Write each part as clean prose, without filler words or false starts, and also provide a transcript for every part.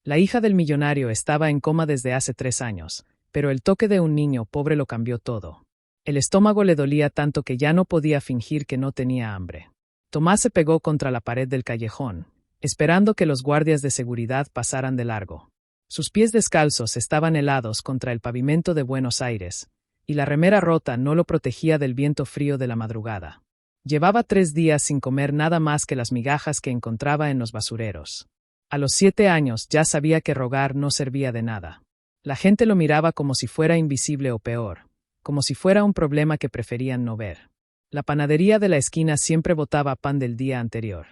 La hija del millonario estaba en coma desde hace 3 años, pero el toque de un niño pobre lo cambió todo. El estómago le dolía tanto que ya no podía fingir que no tenía hambre. Tomás se pegó contra la pared del callejón, esperando que los guardias de seguridad pasaran de largo. Sus pies descalzos estaban helados contra el pavimento de Buenos Aires, y la remera rota no lo protegía del viento frío de la madrugada. Llevaba 3 días sin comer nada más que las migajas que encontraba en los basureros. A los 7 años ya sabía que rogar no servía de nada. La gente lo miraba como si fuera invisible o peor, como si fuera un problema que preferían no ver. La panadería de la esquina siempre botaba pan del día anterior.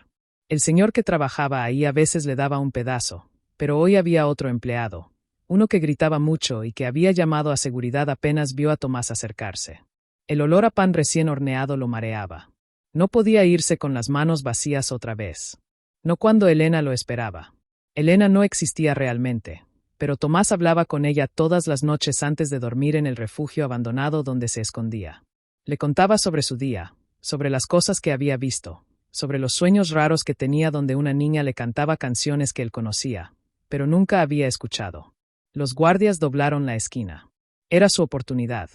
El señor que trabajaba ahí a veces le daba un pedazo, pero hoy había otro empleado, uno que gritaba mucho y que había llamado a seguridad apenas vio a Tomás acercarse. El olor a pan recién horneado lo mareaba. No podía irse con las manos vacías otra vez. No cuando Elena lo esperaba. Elena no existía realmente, pero Tomás hablaba con ella todas las noches antes de dormir en el refugio abandonado donde se escondía. Le contaba sobre su día, sobre las cosas que había visto, sobre los sueños raros que tenía donde una niña le cantaba canciones que él conocía, pero nunca había escuchado. Los guardias doblaron la esquina. Era su oportunidad.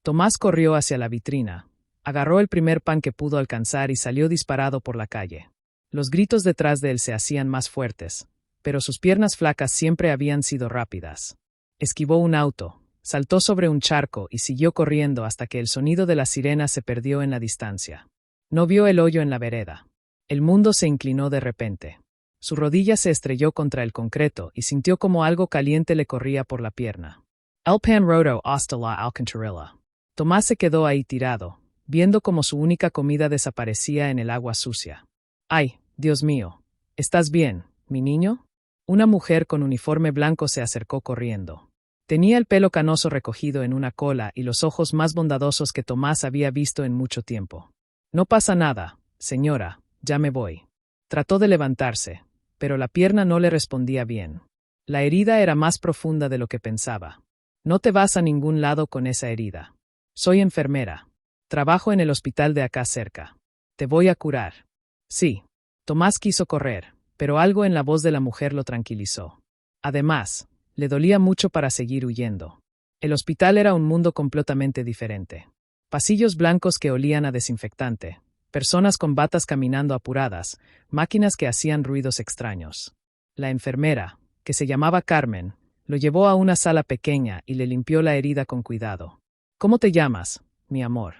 Tomás corrió hacia la vitrina, agarró el primer pan que pudo alcanzar y salió disparado por la calle. Los gritos detrás de él se hacían más fuertes, pero sus piernas flacas siempre habían sido rápidas. Esquivó un auto, saltó sobre un charco y siguió corriendo hasta que el sonido de la sirena se perdió en la distancia. No vio el hoyo en la vereda. El mundo se inclinó de repente. Su rodilla se estrelló contra el concreto y sintió como algo caliente le corría por la pierna. El pan roto hasta la alcantarilla. Tomás se quedó ahí tirado, viendo como su única comida desaparecía en el agua sucia. ¡Ay, Dios mío! ¿Estás bien, mi niño? Una mujer con uniforme blanco se acercó corriendo. Tenía el pelo canoso recogido en una cola y los ojos más bondadosos que Tomás había visto en mucho tiempo. No pasa nada, señora, ya me voy. Trató de levantarse, pero la pierna no le respondía bien. La herida era más profunda de lo que pensaba. No te vas a ningún lado con esa herida. Soy enfermera. Trabajo en el hospital de acá cerca. Te voy a curar. Sí. Tomás quiso correr, pero algo en la voz de la mujer lo tranquilizó. Además, le dolía mucho para seguir huyendo. El hospital era un mundo completamente diferente. Pasillos blancos que olían a desinfectante, personas con batas caminando apuradas, máquinas que hacían ruidos extraños. La enfermera, que se llamaba Carmen, lo llevó a una sala pequeña y le limpió la herida con cuidado. ¿Cómo te llamas, mi amor?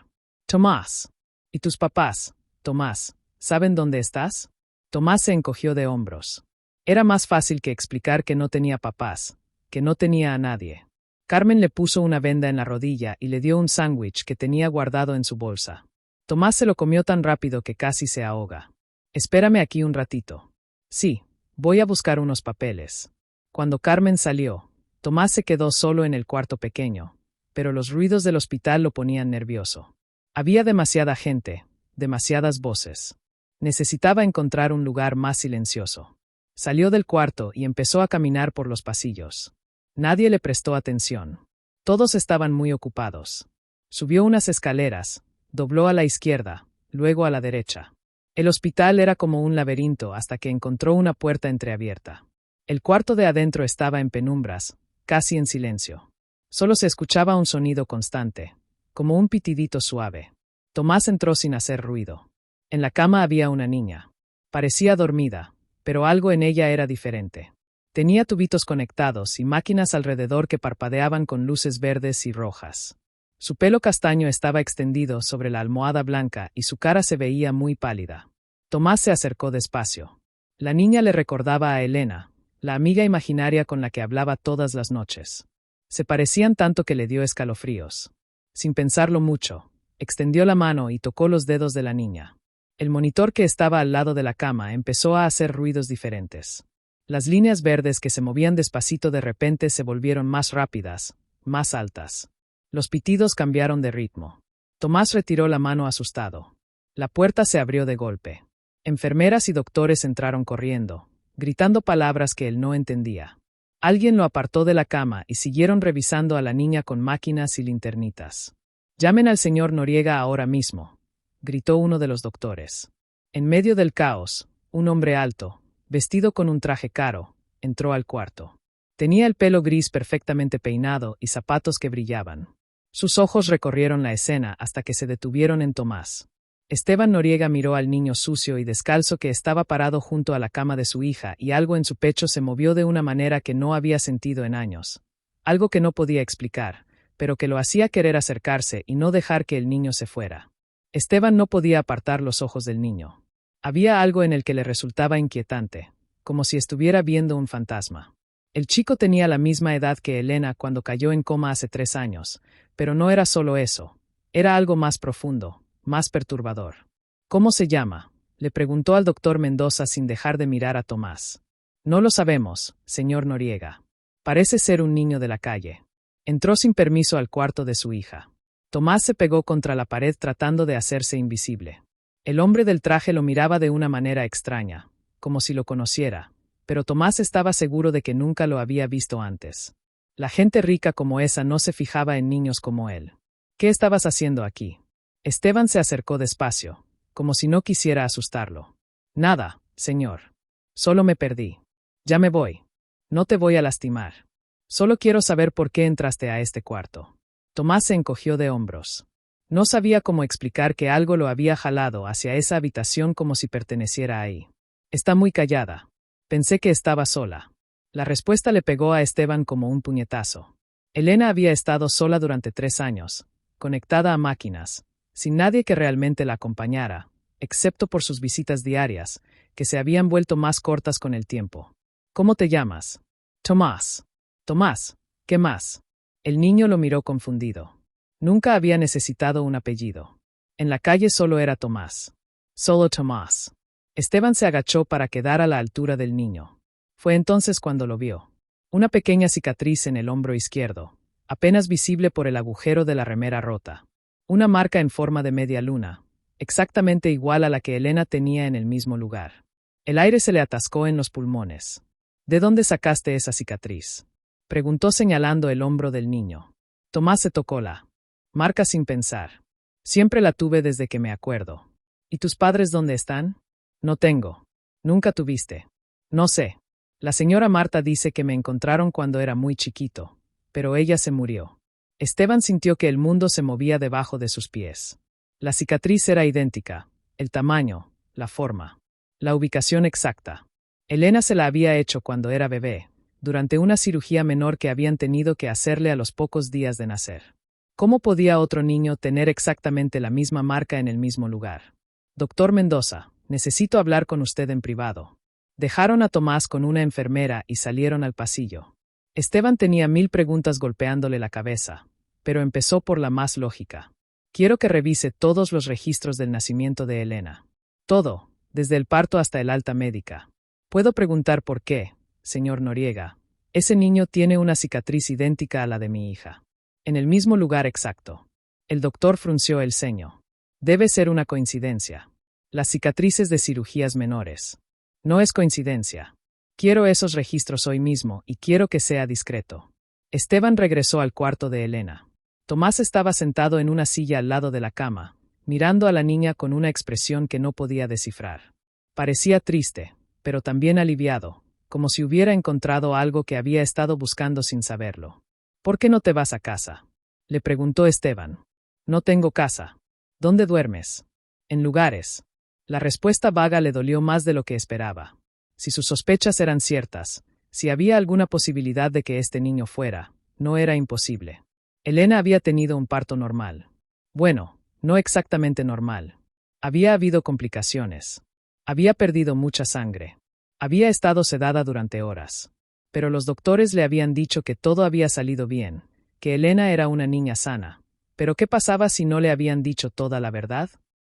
Tomás. ¿Y tus papás, Tomás, saben dónde estás? Tomás se encogió de hombros. Era más fácil que explicar que no tenía papás, que no tenía a nadie. Carmen le puso una venda en la rodilla y le dio un sándwich que tenía guardado en su bolsa. Tomás se lo comió tan rápido que casi se ahoga. Espérame aquí un ratito. Sí, voy a buscar unos papeles. Cuando Carmen salió, Tomás se quedó solo en el cuarto pequeño, pero los ruidos del hospital lo ponían nervioso. Había demasiada gente, demasiadas voces. Necesitaba encontrar un lugar más silencioso. Salió del cuarto y empezó a caminar por los pasillos. Nadie le prestó atención. Todos estaban muy ocupados. Subió unas escaleras, dobló a la izquierda, luego a la derecha. El hospital era como un laberinto hasta que encontró una puerta entreabierta. El cuarto de adentro estaba en penumbras, casi en silencio. Solo se escuchaba un sonido constante, como un pitidito suave. Tomás entró sin hacer ruido. En la cama había una niña. Parecía dormida, pero algo en ella era diferente. Tenía tubitos conectados y máquinas alrededor que parpadeaban con luces verdes y rojas. Su pelo castaño estaba extendido sobre la almohada blanca y su cara se veía muy pálida. Tomás se acercó despacio. La niña le recordaba a Elena, la amiga imaginaria con la que hablaba todas las noches. Se parecían tanto que le dio escalofríos. Sin pensarlo mucho, extendió la mano y tocó los dedos de la niña. El monitor que estaba al lado de la cama empezó a hacer ruidos diferentes. Las líneas verdes que se movían despacito de repente se volvieron más rápidas, más altas. Los pitidos cambiaron de ritmo. Tomás retiró la mano asustado. La puerta se abrió de golpe. Enfermeras y doctores entraron corriendo, gritando palabras que él no entendía. Alguien lo apartó de la cama y siguieron revisando a la niña con máquinas y linternitas. «Llamen al señor Noriega ahora mismo», gritó uno de los doctores. En medio del caos, un hombre alto, vestido con un traje caro, entró al cuarto. Tenía el pelo gris perfectamente peinado y zapatos que brillaban. Sus ojos recorrieron la escena hasta que se detuvieron en Tomás. Esteban Noriega miró al niño sucio y descalzo que estaba parado junto a la cama de su hija y algo en su pecho se movió de una manera que no había sentido en años. Algo que no podía explicar, pero que lo hacía querer acercarse y no dejar que el niño se fuera. Esteban no podía apartar los ojos del niño. Había algo en el que le resultaba inquietante, como si estuviera viendo un fantasma. El chico tenía la misma edad que Elena cuando cayó en coma hace 3 años, pero no era solo eso, era algo más profundo, más perturbador. ¿Cómo se llama?, le preguntó al doctor Mendoza sin dejar de mirar a Tomás. No lo sabemos, señor Noriega. Parece ser un niño de la calle. Entró sin permiso al cuarto de su hija. Tomás se pegó contra la pared tratando de hacerse invisible. El hombre del traje lo miraba de una manera extraña, como si lo conociera, pero Tomás estaba seguro de que nunca lo había visto antes. La gente rica como esa no se fijaba en niños como él. ¿Qué estabas haciendo aquí? Esteban se acercó despacio, como si no quisiera asustarlo. Nada, señor. Solo me perdí. Ya me voy. No te voy a lastimar. Solo quiero saber por qué entraste a este cuarto. Tomás se encogió de hombros. No sabía cómo explicar que algo lo había jalado hacia esa habitación como si perteneciera ahí. Está muy callada. Pensé que estaba sola. La respuesta le pegó a Esteban como un puñetazo. Elena había estado sola durante 3 años, conectada a máquinas, sin nadie que realmente la acompañara, excepto por sus visitas diarias, que se habían vuelto más cortas con el tiempo. ¿Cómo te llamas? Tomás. Tomás, ¿qué más? El niño lo miró confundido. Nunca había necesitado un apellido. En la calle solo era Tomás. Solo Tomás. Esteban se agachó para quedar a la altura del niño. Fue entonces cuando lo vio. Una pequeña cicatriz en el hombro izquierdo, apenas visible por el agujero de la remera rota. Una marca en forma de media luna, exactamente igual a la que Elena tenía en el mismo lugar. El aire se le atascó en los pulmones. ¿De dónde sacaste esa cicatriz?, preguntó señalando el hombro del niño. Tomás se tocó la marca sin pensar. Siempre la tuve desde que me acuerdo. ¿Y tus padres dónde están? No tengo. ¿Nunca tuviste? No sé. La señora Marta dice que me encontraron cuando era muy chiquito, pero ella se murió. Esteban sintió que el mundo se movía debajo de sus pies. La cicatriz era idéntica, el tamaño, la forma, la ubicación exacta. Elena se la había hecho cuando era bebé, durante una cirugía menor que habían tenido que hacerle a los pocos días de nacer. ¿Cómo podía otro niño tener exactamente la misma marca en el mismo lugar? Doctor Mendoza, necesito hablar con usted en privado. Dejaron a Tomás con una enfermera y salieron al pasillo. Esteban tenía 1000 preguntas golpeándole la cabeza, pero empezó por la más lógica. Quiero que revise todos los registros del nacimiento de Elena. Todo, desde el parto hasta el alta médica. ¿Puedo preguntar por qué, señor Noriega? Ese niño tiene una cicatriz idéntica a la de mi hija. En el mismo lugar exacto. El doctor frunció el ceño. Debe ser una coincidencia. Las cicatrices de cirugías menores. No es coincidencia. Quiero esos registros hoy mismo y quiero que sea discreto. Esteban regresó al cuarto de Elena. Tomás estaba sentado en una silla al lado de la cama, mirando a la niña con una expresión que no podía descifrar. Parecía triste, pero también aliviado, como si hubiera encontrado algo que había estado buscando sin saberlo. ¿Por qué no te vas a casa?, le preguntó Esteban. No tengo casa. ¿Dónde duermes? En lugares. La respuesta vaga le dolió más de lo que esperaba. Si sus sospechas eran ciertas, si había alguna posibilidad de que este niño fuera, no era imposible. Elena había tenido un parto normal. Bueno, no exactamente normal. Había habido complicaciones. Había perdido mucha sangre. Había estado sedada durante horas. Pero los doctores le habían dicho que todo había salido bien, que Elena era una niña sana. ¿Pero qué pasaba si no le habían dicho toda la verdad?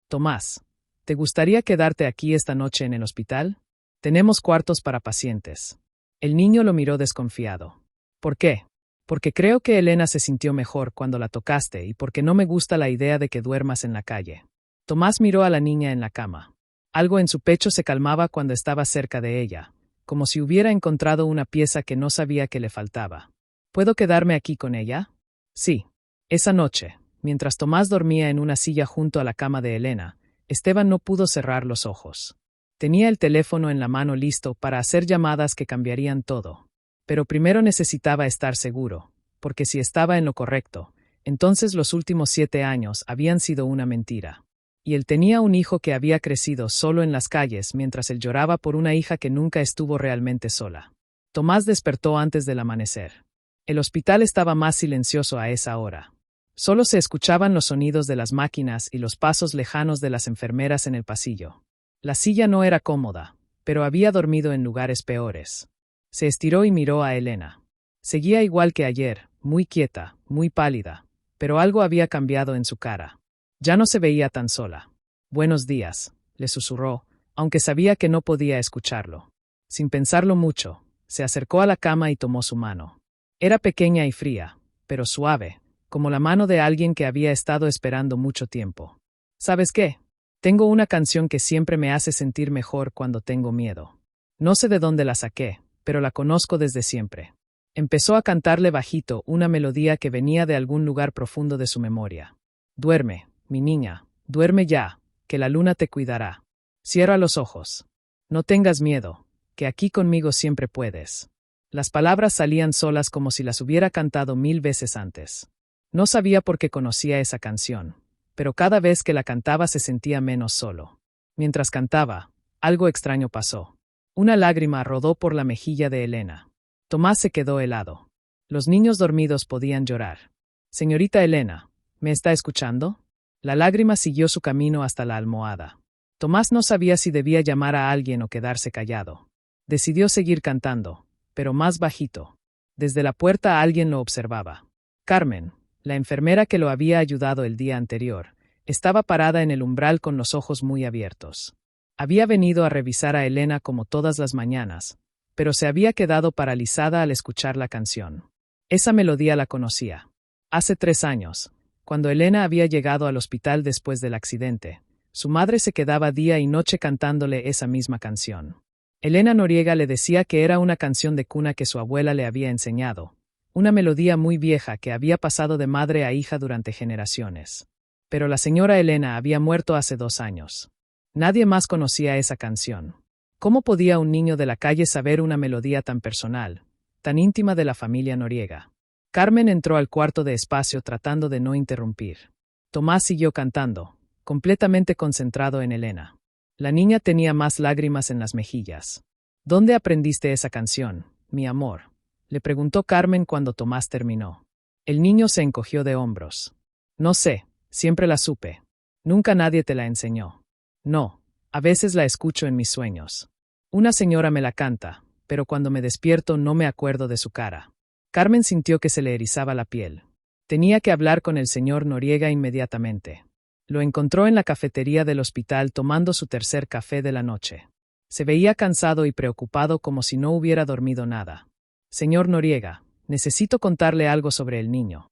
Tomás, ¿te gustaría quedarte aquí esta noche en el hospital? Tenemos cuartos para pacientes. El niño lo miró desconfiado. ¿Por qué? Porque creo que Elena se sintió mejor cuando la tocaste y porque no me gusta la idea de que duermas en la calle. Tomás miró a la niña en la cama. Algo en su pecho se calmaba cuando estaba cerca de ella, como si hubiera encontrado una pieza que no sabía que le faltaba. ¿Puedo quedarme aquí con ella? Sí. Esa noche, mientras Tomás dormía en una silla junto a la cama de Elena, Esteban no pudo cerrar los ojos. Tenía el teléfono en la mano listo para hacer llamadas que cambiarían todo. Pero primero necesitaba estar seguro, porque si estaba en lo correcto, entonces los últimos 7 años habían sido una mentira. Y él tenía un hijo que había crecido solo en las calles mientras él lloraba por una hija que nunca estuvo realmente sola. Tomás despertó antes del amanecer. El hospital estaba más silencioso a esa hora. Solo se escuchaban los sonidos de las máquinas y los pasos lejanos de las enfermeras en el pasillo. La silla no era cómoda, pero había dormido en lugares peores. Se estiró y miró a Elena. Seguía igual que ayer, muy quieta, muy pálida, pero algo había cambiado en su cara. Ya no se veía tan sola. «Buenos días», le susurró, aunque sabía que no podía escucharlo. Sin pensarlo mucho, se acercó a la cama y tomó su mano. Era pequeña y fría, pero suave, como la mano de alguien que había estado esperando mucho tiempo. «¿Sabes qué? Tengo una canción que siempre me hace sentir mejor cuando tengo miedo. No sé de dónde la saqué, pero la conozco desde siempre». Empezó a cantarle bajito una melodía que venía de algún lugar profundo de su memoria. «Duerme, mi niña, duerme ya, que la luna te cuidará. Cierra los ojos. No tengas miedo, que aquí conmigo siempre puedes». Las palabras salían solas como si las hubiera cantado 1000 veces antes. No sabía por qué conocía esa canción, pero cada vez que la cantaba se sentía menos solo. Mientras cantaba, algo extraño pasó. Una lágrima rodó por la mejilla de Elena. Tomás se quedó helado. Los niños dormidos podían llorar. «Señorita Elena, ¿me está escuchando?». La lágrima siguió su camino hasta la almohada. Tomás no sabía si debía llamar a alguien o quedarse callado. Decidió seguir cantando, pero más bajito. Desde la puerta alguien lo observaba. Carmen, la enfermera que lo había ayudado el día anterior, estaba parada en el umbral con los ojos muy abiertos. Había venido a revisar a Elena como todas las mañanas, pero se había quedado paralizada al escuchar la canción. Esa melodía la conocía. Hace 3 años, cuando Elena había llegado al hospital después del accidente, su madre se quedaba día y noche cantándole esa misma canción. Elena Noriega le decía que era una canción de cuna que su abuela le había enseñado, una melodía muy vieja que había pasado de madre a hija durante generaciones. Pero la señora Elena había muerto hace 2 años. Nadie más conocía esa canción. ¿Cómo podía un niño de la calle saber una melodía tan personal, tan íntima de la familia Noriega? Carmen entró al cuarto de espacio tratando de no interrumpir. Tomás siguió cantando, completamente concentrado en Elena. La niña tenía más lágrimas en las mejillas. «¿Dónde aprendiste esa canción, mi amor?», le preguntó Carmen cuando Tomás terminó. El niño se encogió de hombros. «No sé, siempre la supe. Nunca nadie te la enseñó». «No, a veces la escucho en mis sueños. Una señora me la canta, pero cuando me despierto no me acuerdo de su cara». Carmen sintió que se le erizaba la piel. Tenía que hablar con el señor Noriega inmediatamente. Lo encontró en la cafetería del hospital tomando su tercer café de la noche. Se veía cansado y preocupado como si no hubiera dormido nada. «Señor Noriega, necesito contarle algo sobre el niño».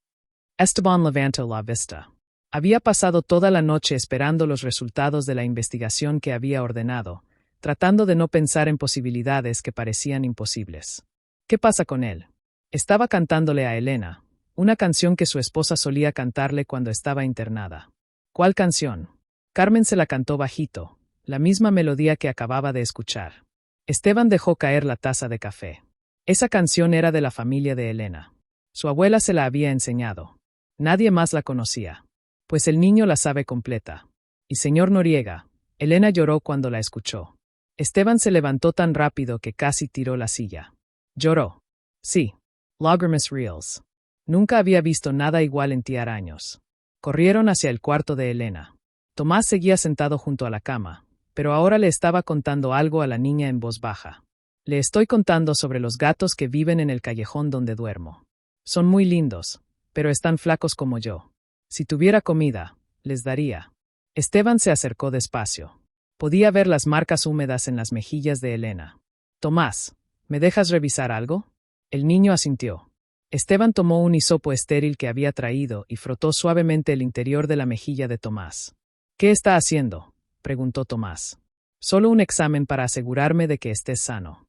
Esteban levantó la vista. Había pasado toda la noche esperando los resultados de la investigación que había ordenado, tratando de no pensar en posibilidades que parecían imposibles. «¿Qué pasa con él?». Estaba cantándole a Elena, una canción que su esposa solía cantarle cuando estaba internada. «¿Cuál canción?». Carmen se la cantó bajito, la misma melodía que acababa de escuchar. Esteban dejó caer la taza de café. Esa canción era de la familia de Elena. Su abuela se la había enseñado. Nadie más la conocía. Pues el niño la sabe completa. Y señor Noriega, Elena lloró cuando la escuchó. Esteban se levantó tan rápido que casi tiró la silla. «¿Lloró?». «Sí. Lágrimas reals. Nunca había visto nada igual en 10 años». Corrieron hacia el cuarto de Elena. Tomás seguía sentado junto a la cama, pero ahora le estaba contando algo a la niña en voz baja. «Le estoy contando sobre los gatos que viven en el callejón donde duermo. Son muy lindos, pero están flacos como yo. Si tuviera comida, les daría». Esteban se acercó despacio. Podía ver las marcas húmedas en las mejillas de Elena. «Tomás, ¿me dejas revisar algo?». El niño asintió. Esteban tomó un hisopo estéril que había traído y frotó suavemente el interior de la mejilla de Tomás. «¿Qué está haciendo?», preguntó Tomás. «Solo un examen para asegurarme de que estés sano».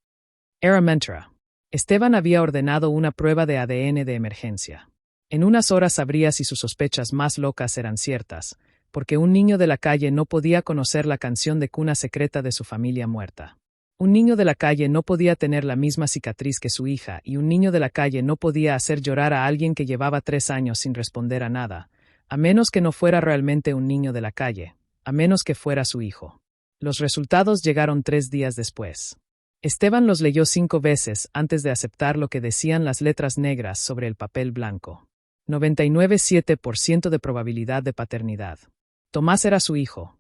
Era mentira. Esteban había ordenado una prueba de ADN de emergencia. En unas horas sabría si sus sospechas más locas eran ciertas, porque un niño de la calle no podía conocer la canción de cuna secreta de su familia muerta. Un niño de la calle no podía tener la misma cicatriz que su hija, y un niño de la calle no podía hacer llorar a alguien que llevaba 3 años sin responder a nada, a menos que no fuera realmente un niño de la calle, a menos que fuera su hijo. Los resultados llegaron 3 días después. Esteban los leyó 5 veces antes de aceptar lo que decían las letras negras sobre el papel blanco. 99,7% de probabilidad de paternidad. Tomás era su hijo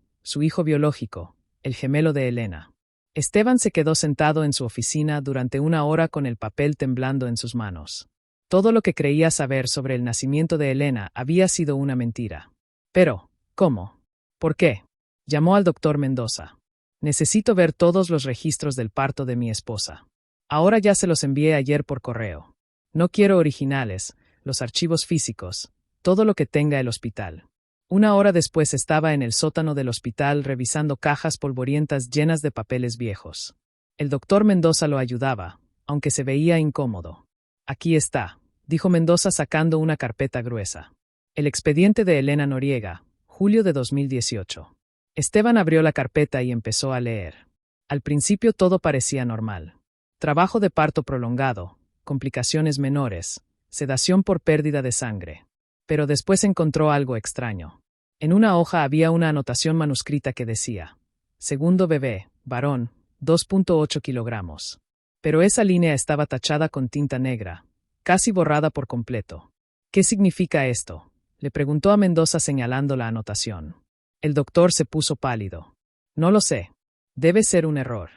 biológico, el gemelo de Elena. Esteban se quedó sentado en su oficina durante 1 hora con el papel temblando en sus manos. Todo lo que creía saber sobre el nacimiento de Elena había sido una mentira. Pero, ¿cómo? ¿Por qué? Llamó al doctor Mendoza. Necesito ver todos los registros del parto de mi esposa. Ahora ya se los envié ayer por correo. No quiero originales, los archivos físicos, todo lo que tenga el hospital. 1 hora después estaba en el sótano del hospital revisando cajas polvorientas llenas de papeles viejos. El doctor Mendoza lo ayudaba, aunque se veía incómodo. Aquí está, dijo Mendoza sacando una carpeta gruesa. El expediente de Elena Noriega, julio de 2018. Esteban abrió la carpeta y empezó a leer. Al principio todo parecía normal. Trabajo de parto prolongado, complicaciones menores, sedación por pérdida de sangre. Pero después encontró algo extraño. En una hoja había una anotación manuscrita que decía: segundo bebé, varón, 2,8 kilogramos. Pero esa línea estaba tachada con tinta negra, casi borrada por completo. ¿Qué significa esto?, le preguntó a Mendoza señalando la anotación. El doctor se puso pálido. No lo sé. Debe ser un error.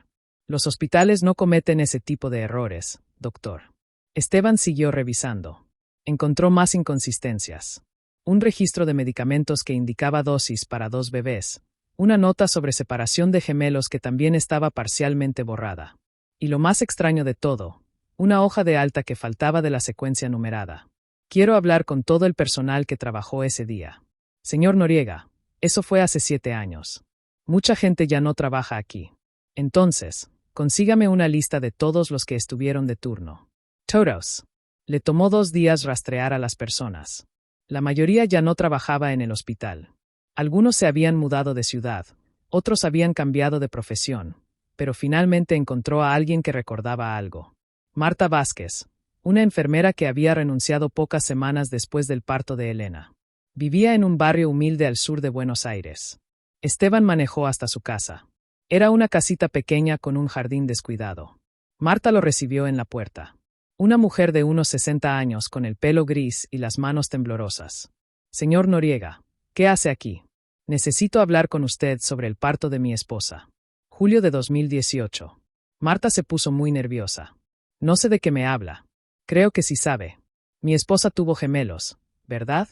Los hospitales no cometen ese tipo de errores, doctor. Esteban siguió revisando. Encontró más inconsistencias. Un registro de medicamentos que indicaba dosis para 2 bebés. Una nota sobre separación de gemelos que también estaba parcialmente borrada. Y lo más extraño de todo, una hoja de alta que faltaba de la secuencia numerada. Quiero hablar con todo el personal que trabajó ese día. Señor Noriega, eso fue hace 7 años. Mucha gente ya no trabaja aquí. Entonces, consígame una lista de todos los que estuvieron de turno. Todos. Le tomó 2 días rastrear a las personas. La mayoría ya no trabajaba en el hospital. Algunos se habían mudado de ciudad, otros habían cambiado de profesión, pero finalmente encontró a alguien que recordaba algo. Marta Vázquez, una enfermera que había renunciado pocas semanas después del parto de Elena. Vivía en un barrio humilde al sur de Buenos Aires. Esteban manejó hasta su casa. Era una casita pequeña con un jardín descuidado. Marta lo recibió en la puerta. Una mujer de unos 60 años con el pelo gris y las manos temblorosas. Señor Noriega, ¿qué hace aquí? Necesito hablar con usted sobre el parto de mi esposa. Julio de 2018. Marta se puso muy nerviosa. No sé de qué me habla. Creo que sí sabe. Mi esposa tuvo gemelos, ¿verdad?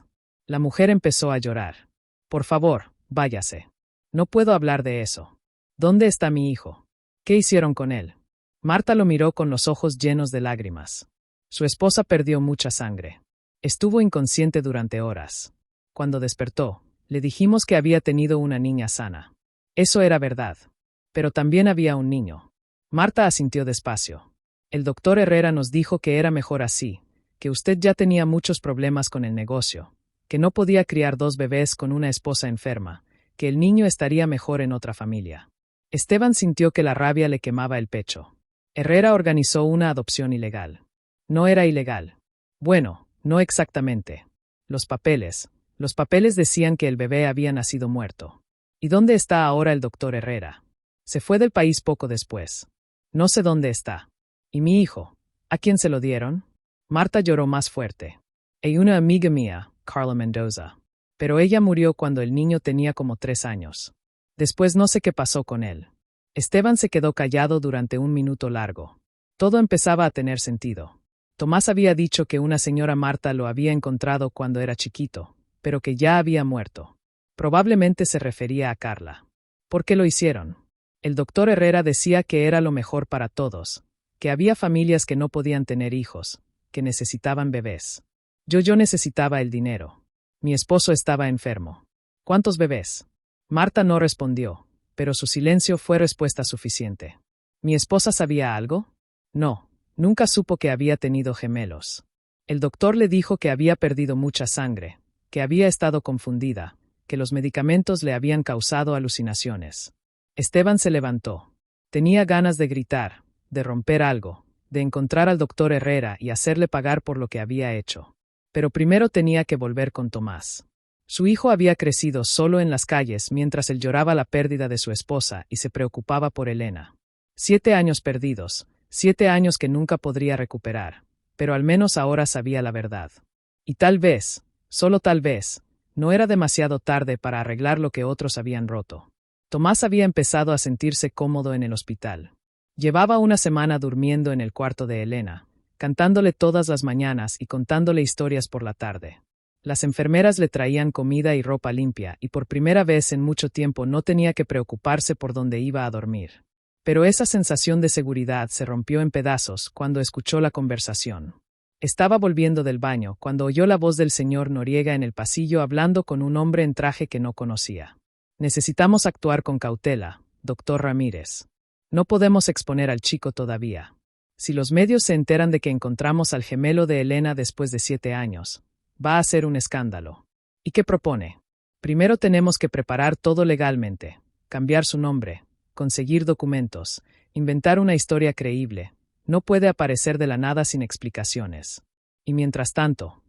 La mujer empezó a llorar. Por favor, váyase. No puedo hablar de eso. ¿Dónde está mi hijo? ¿Qué hicieron con él? Marta lo miró con los ojos llenos de lágrimas. Su esposa perdió mucha sangre. Estuvo inconsciente durante horas. Cuando despertó, le dijimos que había tenido una niña sana. Eso era verdad. Pero también había un niño. Marta asintió despacio. El doctor Herrera nos dijo que era mejor así, que usted ya tenía muchos problemas con el negocio, que no podía criar 2 bebés con una esposa enferma, que el niño estaría mejor en otra familia. Esteban sintió que la rabia le quemaba el pecho. Herrera organizó una adopción ilegal. No era ilegal. Bueno, no exactamente. Los papeles decían que el bebé había nacido muerto. ¿Y dónde está ahora el doctor Herrera? Se fue del país poco después. No sé dónde está. ¿Y mi hijo? ¿A quién se lo dieron? Marta lloró más fuerte. Y una amiga mía, Carla Mendoza. Pero ella murió cuando el niño tenía como 3 años. Después no sé qué pasó con él. Esteban se quedó callado durante un minuto largo. Todo empezaba a tener sentido. Tomás había dicho que una señora Marta lo había encontrado cuando era chiquito, pero que ya había muerto. Probablemente se refería a Carla. ¿Por qué lo hicieron? El doctor Herrera decía que era lo mejor para todos, que había familias que no podían tener hijos, que necesitaban bebés. Yo necesitaba el dinero. Mi esposo estaba enfermo. ¿Cuántos bebés? Marta no respondió, pero su silencio fue respuesta suficiente. ¿Mi esposa sabía algo? No, nunca supo que había tenido gemelos. El doctor le dijo que había perdido mucha sangre, que había estado confundida, que los medicamentos le habían causado alucinaciones. Esteban se levantó. Tenía ganas de gritar, de romper algo, de encontrar al doctor Herrera y hacerle pagar por lo que había hecho. Pero primero tenía que volver con Tomás. Su hijo había crecido solo en las calles mientras él lloraba la pérdida de su esposa y se preocupaba por Elena. 7 años perdidos, 7 años que nunca podría recuperar, pero al menos ahora sabía la verdad. Y tal vez, solo tal vez, no era demasiado tarde para arreglar lo que otros habían roto. Tomás había empezado a sentirse cómodo en el hospital. Llevaba una semana durmiendo en el cuarto de Elena, cantándole todas las mañanas y contándole historias por la tarde. Las enfermeras le traían comida y ropa limpia y por primera vez en mucho tiempo no tenía que preocuparse por dónde iba a dormir. Pero esa sensación de seguridad se rompió en pedazos cuando escuchó la conversación. Estaba volviendo del baño cuando oyó la voz del señor Noriega en el pasillo hablando con un hombre en traje que no conocía. Necesitamos actuar con cautela, doctor Ramírez. No podemos exponer al chico todavía. Si los medios se enteran de que encontramos al gemelo de Elena después de 7 años, va a ser un escándalo. ¿Y qué propone? Primero tenemos que preparar todo legalmente, cambiar su nombre, conseguir documentos, inventar una historia creíble. No puede aparecer de la nada sin explicaciones. Y mientras tanto,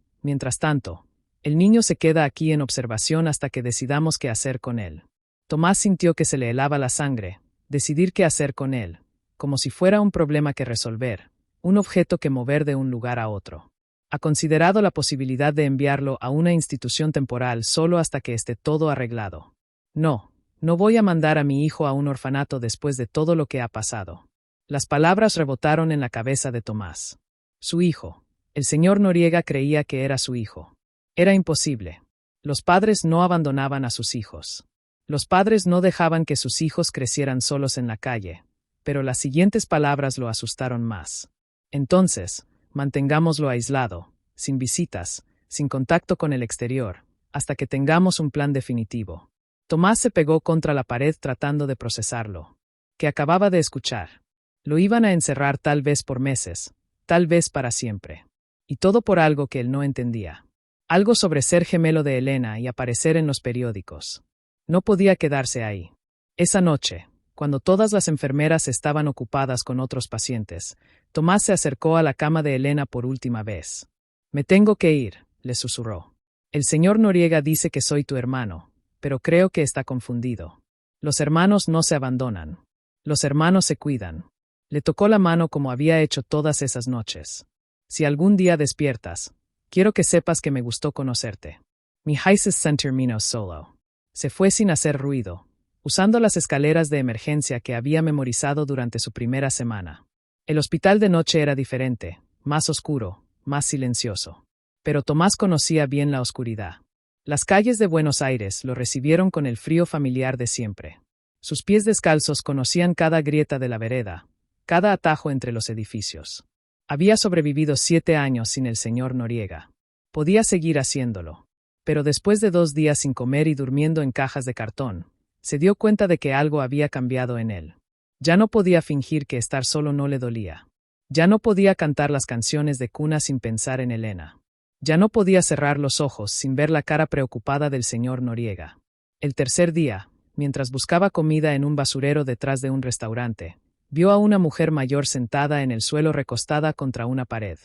el niño se queda aquí en observación hasta que decidamos qué hacer con él. Tomás sintió que se le helaba la sangre, decidir qué hacer con él, como si fuera un problema que resolver, un objeto que mover de un lugar a otro. Ha considerado la posibilidad de enviarlo a una institución temporal solo hasta que esté todo arreglado. No voy a mandar a mi hijo a un orfanato después de todo lo que ha pasado. Las palabras rebotaron en la cabeza de Tomás. Su hijo. El señor Noriega creía que era su hijo. Era imposible. Los padres no abandonaban a sus hijos. Los padres no dejaban que sus hijos crecieran solos en la calle, pero las siguientes palabras lo asustaron más. Entonces, mantengámoslo aislado, sin visitas, sin contacto con el exterior, hasta que tengamos un plan definitivo. Tomás se pegó contra la pared tratando de procesarlo. Que acababa de escuchar. Lo iban a encerrar tal vez por meses, tal vez para siempre. Y todo por algo que él no entendía. Algo sobre ser gemelo de Elena y aparecer en los periódicos. No podía quedarse ahí. Esa noche, cuando todas las enfermeras estaban ocupadas con otros pacientes, Tomás se acercó a la cama de Elena por última vez. «Me tengo que ir», le susurró. «El señor Noriega dice que soy tu hermano, pero creo que está confundido. Los hermanos no se abandonan. Los hermanos se cuidan». Le tocó la mano como había hecho todas esas noches. «Si algún día despiertas, quiero que sepas que me gustó conocerte. Mi Heises terminó solo». Se fue sin hacer ruido, usando las escaleras de emergencia que había memorizado durante su primera semana. El hospital de noche era diferente, más oscuro, más silencioso. Pero Tomás conocía bien la oscuridad. Las calles de Buenos Aires lo recibieron con el frío familiar de siempre. Sus pies descalzos conocían cada grieta de la vereda, cada atajo entre los edificios. Había sobrevivido 7 años sin el señor Noriega. Podía seguir haciéndolo. Pero después de 2 días sin comer y durmiendo en cajas de cartón, se dio cuenta de que algo había cambiado en él. Ya no podía fingir que estar solo no le dolía. Ya no podía cantar las canciones de cuna sin pensar en Elena. Ya no podía cerrar los ojos sin ver la cara preocupada del señor Noriega. El tercer día, mientras buscaba comida en un basurero detrás de un restaurante, vio a una mujer mayor sentada en el suelo recostada contra una pared.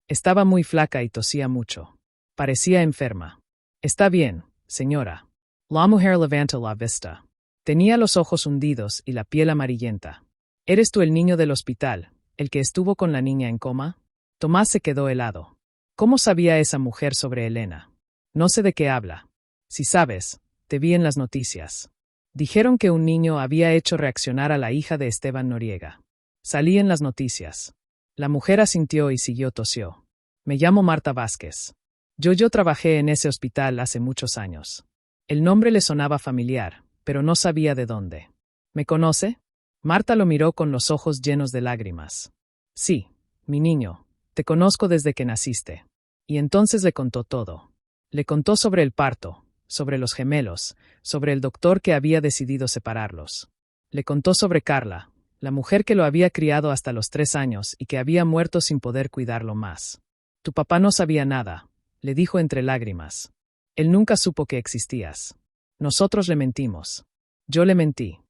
Estaba muy flaca y tosía mucho. Parecía enferma. «Está bien, señora». La mujer levantó la vista. Tenía los ojos hundidos y la piel amarillenta. «¿Eres tú el niño del hospital, el que estuvo con la niña en coma?» Tomás se quedó helado. ¿Cómo sabía esa mujer sobre Elena? «No sé de qué habla». «Si sabes, te vi en las noticias. Dijeron que un niño había hecho reaccionar a la hija de Esteban Noriega. Salí en las noticias». La mujer asintió y siguió tosió. «Me llamo Marta Vázquez. Yo trabajé en ese hospital hace muchos años». El nombre le sonaba familiar, pero no sabía de dónde. «¿Me conoce?» Marta lo miró con los ojos llenos de lágrimas. «Sí, mi niño, te conozco desde que naciste». Y entonces le contó todo. Le contó sobre el parto, sobre los gemelos, sobre el doctor que había decidido separarlos. Le contó sobre Carla, la mujer que lo había criado hasta los 3 años y que había muerto sin poder cuidarlo más. «Tu papá no sabía nada», le dijo entre lágrimas. «Él nunca supo que existías. Nosotros le mentimos. Yo le mentí.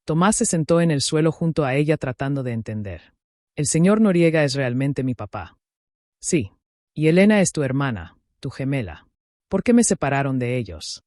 Tomás se sentó en el suelo junto a ella tratando de entender. El señor Noriega es realmente mi papá. Sí. Y Elena es tu hermana, tu gemela. ¿Por qué me separaron de ellos?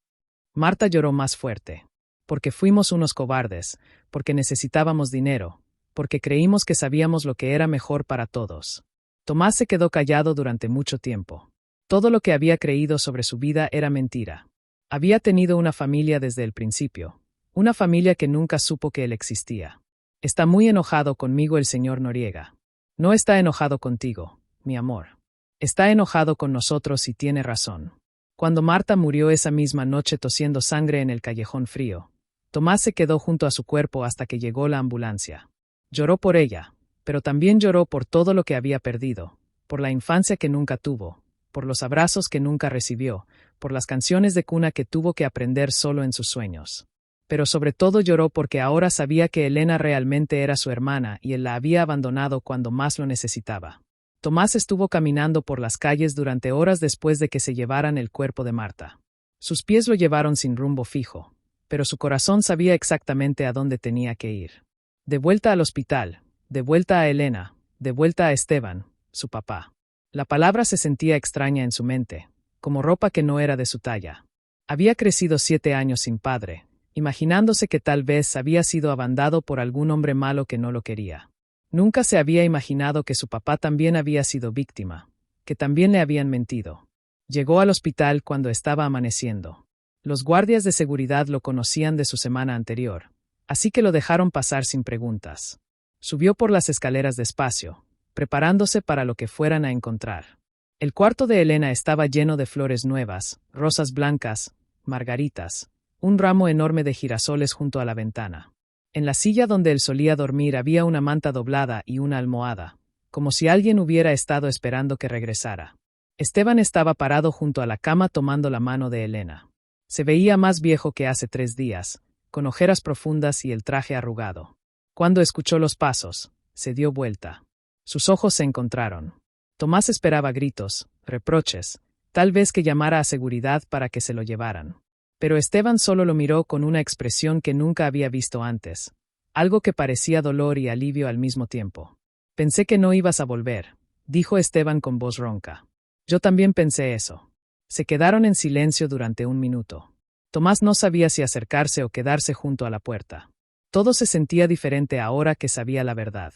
Marta lloró más fuerte. Porque fuimos unos cobardes, porque necesitábamos dinero, porque creímos que sabíamos lo que era mejor para todos. Tomás se quedó callado durante mucho tiempo. Todo lo que había creído sobre su vida era mentira. Había tenido una familia desde el principio. Una familia que nunca supo que él existía. Está muy enojado conmigo el señor Noriega. No está enojado contigo, mi amor. Está enojado con nosotros y tiene razón. Cuando Marta murió esa misma noche tosiendo sangre en el callejón frío, Tomás se quedó junto a su cuerpo hasta que llegó la ambulancia. Lloró por ella, pero también lloró por todo lo que había perdido, por la infancia que nunca tuvo, por los abrazos que nunca recibió, por las canciones de cuna que tuvo que aprender solo en sus sueños. Pero sobre todo lloró porque ahora sabía que Elena realmente era su hermana y él la había abandonado cuando más lo necesitaba. Tomás estuvo caminando por las calles durante horas después de que se llevaran el cuerpo de Marta. Sus pies lo llevaron sin rumbo fijo, pero su corazón sabía exactamente a dónde tenía que ir. De vuelta al hospital, de vuelta a Elena, de vuelta a Esteban, su papá. La palabra se sentía extraña en su mente, como ropa que no era de su talla. Había crecido 7 años sin padre, imaginándose que tal vez había sido abandonado por algún hombre malo que no lo quería. Nunca se había imaginado que su papá también había sido víctima, que también le habían mentido. Llegó al hospital cuando estaba amaneciendo. Los guardias de seguridad lo conocían de su semana anterior, así que lo dejaron pasar sin preguntas. Subió por las escaleras despacio, preparándose para lo que fueran a encontrar. El cuarto de Elena estaba lleno de flores nuevas, rosas blancas, margaritas, un ramo enorme de girasoles junto a la ventana. En la silla donde él solía dormir había una manta doblada y una almohada, como si alguien hubiera estado esperando que regresara. Esteban estaba parado junto a la cama tomando la mano de Elena. Se veía más viejo que hace 3 días, con ojeras profundas y el traje arrugado. Cuando escuchó los pasos, se dio vuelta. Sus ojos se encontraron. Tomás esperaba gritos, reproches, tal vez que llamara a seguridad para que se lo llevaran. Pero Esteban solo lo miró con una expresión que nunca había visto antes, algo que parecía dolor y alivio al mismo tiempo. Pensé que no ibas a volver, dijo Esteban con voz ronca. Yo también pensé eso. Se quedaron en silencio durante 1 minuto. Tomás no sabía si acercarse o quedarse junto a la puerta. Todo se sentía diferente ahora que sabía la verdad.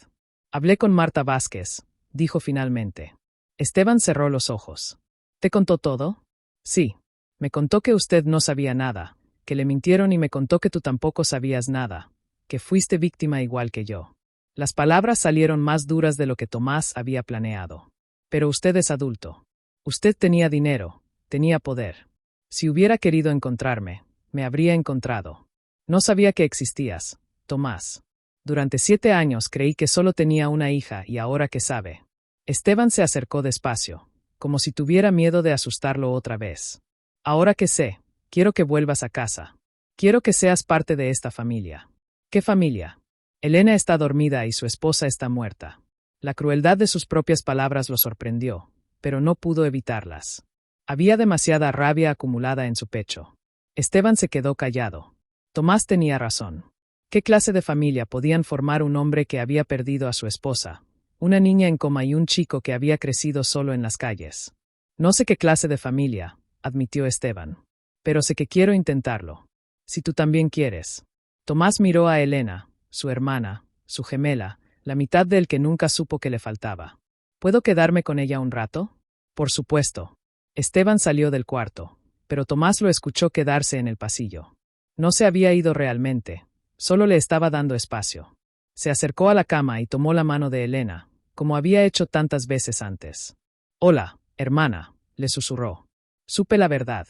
Hablé con Marta Vázquez, dijo finalmente. Esteban cerró los ojos. ¿Te contó todo? Sí. Me contó que usted no sabía nada, que le mintieron y me contó que tú tampoco sabías nada, que fuiste víctima igual que yo. Las palabras salieron más duras de lo que Tomás había planeado. Pero usted es adulto. Usted tenía dinero, tenía poder. Si hubiera querido encontrarme, me habría encontrado. No sabía que existías, Tomás. Durante 7 años creí que solo tenía una hija y ahora que sabe. Esteban se acercó despacio, como si tuviera miedo de asustarlo otra vez. Ahora que sé, quiero que vuelvas a casa. Quiero que seas parte de esta familia. ¿Qué familia? Elena está dormida y su esposa está muerta. La crueldad de sus propias palabras lo sorprendió, pero no pudo evitarlas. Había demasiada rabia acumulada en su pecho. Esteban se quedó callado. Tomás tenía razón. ¿Qué clase de familia podían formar un hombre que había perdido a su esposa, una niña en coma y un chico que había crecido solo en las calles? No sé qué clase de familia, admitió Esteban. Pero sé que quiero intentarlo. Si tú también quieres. Tomás miró a Elena, su hermana, su gemela, la mitad del que nunca supo que le faltaba. ¿Puedo quedarme con ella un rato? Por supuesto. Esteban salió del cuarto, pero Tomás lo escuchó quedarse en el pasillo. No se había ido realmente, solo le estaba dando espacio. Se acercó a la cama y tomó la mano de Elena, como había hecho tantas veces antes. Hola, hermana, le susurró. Supe la verdad.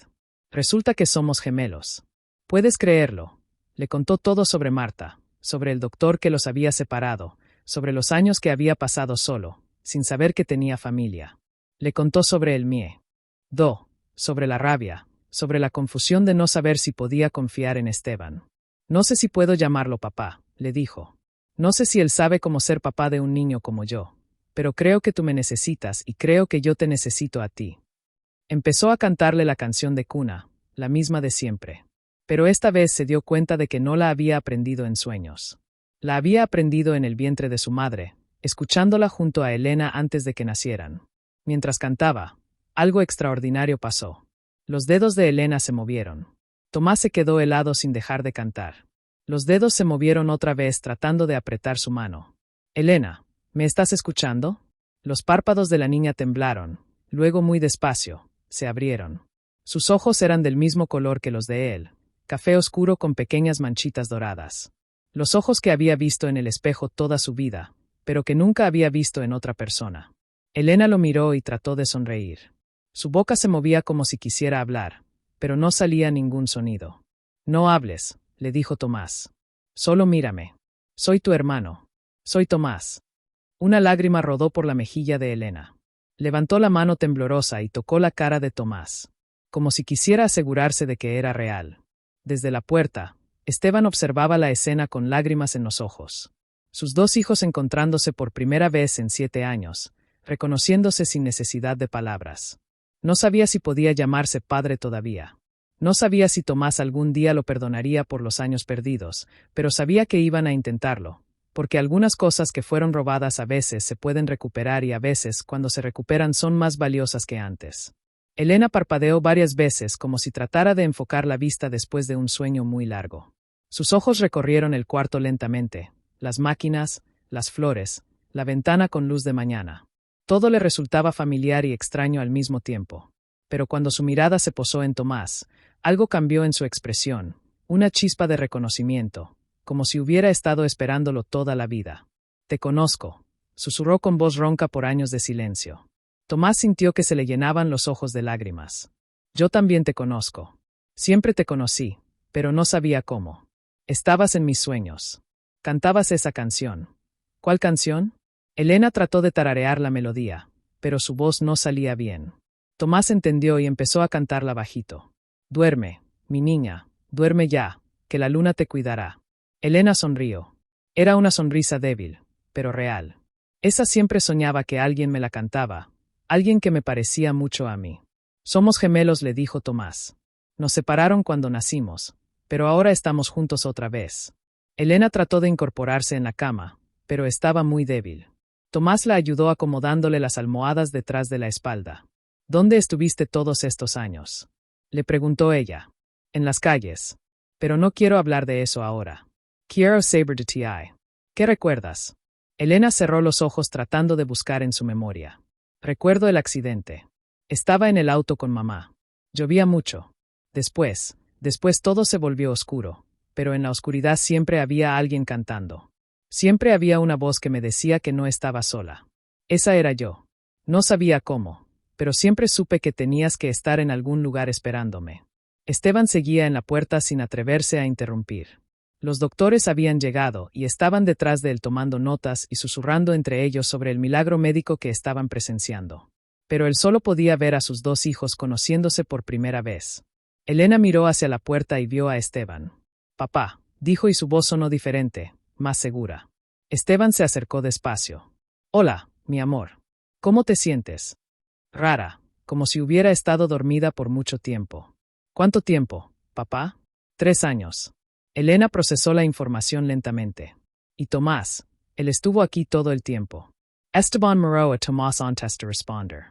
Resulta que somos gemelos. ¿Puedes creerlo? Le contó todo sobre Marta, sobre el doctor que los había separado, sobre los años que había pasado solo, sin saber que tenía familia. Le contó sobre el miedo, sobre la rabia, sobre la confusión de no saber si podía confiar en Esteban. No sé si puedo llamarlo papá, le dijo. No sé si él sabe cómo ser papá de un niño como yo, pero creo que tú me necesitas y creo que yo te necesito a ti. Empezó a cantarle la canción de cuna, la misma de siempre. Pero esta vez se dio cuenta de que no la había aprendido en sueños. La había aprendido en el vientre de su madre, escuchándola junto a Elena antes de que nacieran. Mientras cantaba, algo extraordinario pasó. Los dedos de Elena se movieron. Tomás se quedó helado sin dejar de cantar. Los dedos se movieron otra vez tratando de apretar su mano. Elena, ¿me estás escuchando? Los párpados de la niña temblaron, luego muy despacio, se abrieron. Sus ojos eran del mismo color que los de él, café oscuro con pequeñas manchitas doradas. Los ojos que había visto en el espejo toda su vida, pero que nunca había visto en otra persona. Elena lo miró y trató de sonreír. Su boca se movía como si quisiera hablar, pero no salía ningún sonido. No hables, le dijo Tomás. Solo mírame. Soy tu hermano. Soy Tomás. Una lágrima rodó por la mejilla de Elena. Levantó la mano temblorosa y tocó la cara de Tomás, como si quisiera asegurarse de que era real. Desde la puerta, Esteban observaba la escena con lágrimas en los ojos. Sus dos hijos encontrándose por primera vez en 7 años, reconociéndose sin necesidad de palabras. No sabía si podía llamarse padre todavía. No sabía si Tomás algún día lo perdonaría por los años perdidos, pero sabía que iban a intentarlo, porque algunas cosas que fueron robadas a veces se pueden recuperar y a veces, cuando se recuperan, son más valiosas que antes. Elena parpadeó varias veces como si tratara de enfocar la vista después de un sueño muy largo. Sus ojos recorrieron el cuarto lentamente, las máquinas, las flores, la ventana con luz de mañana. Todo le resultaba familiar y extraño al mismo tiempo. Pero cuando su mirada se posó en Tomás, algo cambió en su expresión, una chispa de reconocimiento, como si hubiera estado esperándolo toda la vida. «Te conozco», susurró con voz ronca por años de silencio. Tomás sintió que se le llenaban los ojos de lágrimas. «Yo también te conozco. Siempre te conocí, pero no sabía cómo. Estabas en mis sueños. Cantabas esa canción». «¿Cuál canción?» Elena trató de tararear la melodía, pero su voz no salía bien. Tomás entendió y empezó a cantarla bajito. «Duerme, mi niña, duerme ya, que la luna te cuidará». Elena sonrió. Era una sonrisa débil, pero real. Esa siempre soñaba que alguien me la cantaba, alguien que me parecía mucho a mí. «Somos gemelos», le dijo Tomás. «Nos separaron cuando nacimos, pero ahora estamos juntos otra vez». Elena trató de incorporarse en la cama, pero estaba muy débil. Tomás la ayudó acomodándole las almohadas detrás de la espalda. «¿Dónde estuviste todos estos años?», le preguntó ella. «En las calles. Pero no quiero hablar de eso ahora. Quiero saber de ti. ¿Qué recuerdas?». Elena cerró los ojos tratando de buscar en su memoria. «Recuerdo el accidente. Estaba en el auto con mamá. Llovía mucho. Después todo se volvió oscuro, pero en la oscuridad siempre había alguien cantando. Siempre había una voz que me decía que no estaba sola. Esa era yo. No sabía cómo, pero siempre supe que tenías que estar en algún lugar esperándome». Esteban seguía en la puerta sin atreverse a interrumpir. Los doctores habían llegado y estaban detrás de él tomando notas y susurrando entre ellos sobre el milagro médico que estaban presenciando. Pero él solo podía ver a sus dos hijos conociéndose por primera vez. Elena miró hacia la puerta y vio a Esteban. «Papá», dijo y su voz sonó diferente, más segura. Esteban se acercó despacio. «Hola, mi amor. ¿Cómo te sientes?» «Rara, como si hubiera estado dormida por mucho tiempo». «¿Cuánto tiempo, papá?» 3 años. Elena procesó la información lentamente. «¿Y Tomás? Él estuvo aquí todo el tiempo». Esteban miró a Tomás antes de responder.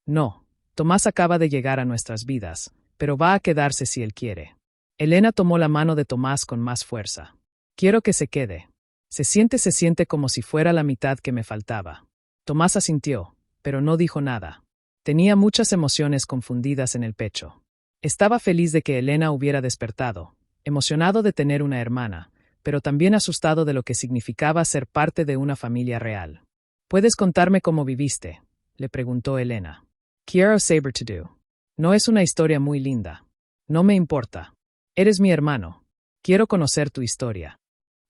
«No, Tomás acaba de llegar a nuestras vidas, pero va a quedarse si él quiere». Elena tomó la mano de Tomás con más fuerza. «Quiero que se quede. Se siente como si fuera la mitad que me faltaba». Tomás asintió, pero no dijo nada. Tenía muchas emociones confundidas en el pecho. Estaba feliz de que Elena hubiera despertado, emocionado de tener una hermana, pero también asustado de lo que significaba ser parte de una familia real. «¿Puedes contarme cómo viviste?», le preguntó Elena. «Quiero saber todo. No es una historia muy linda. No me importa. Eres mi hermano. Quiero conocer tu historia».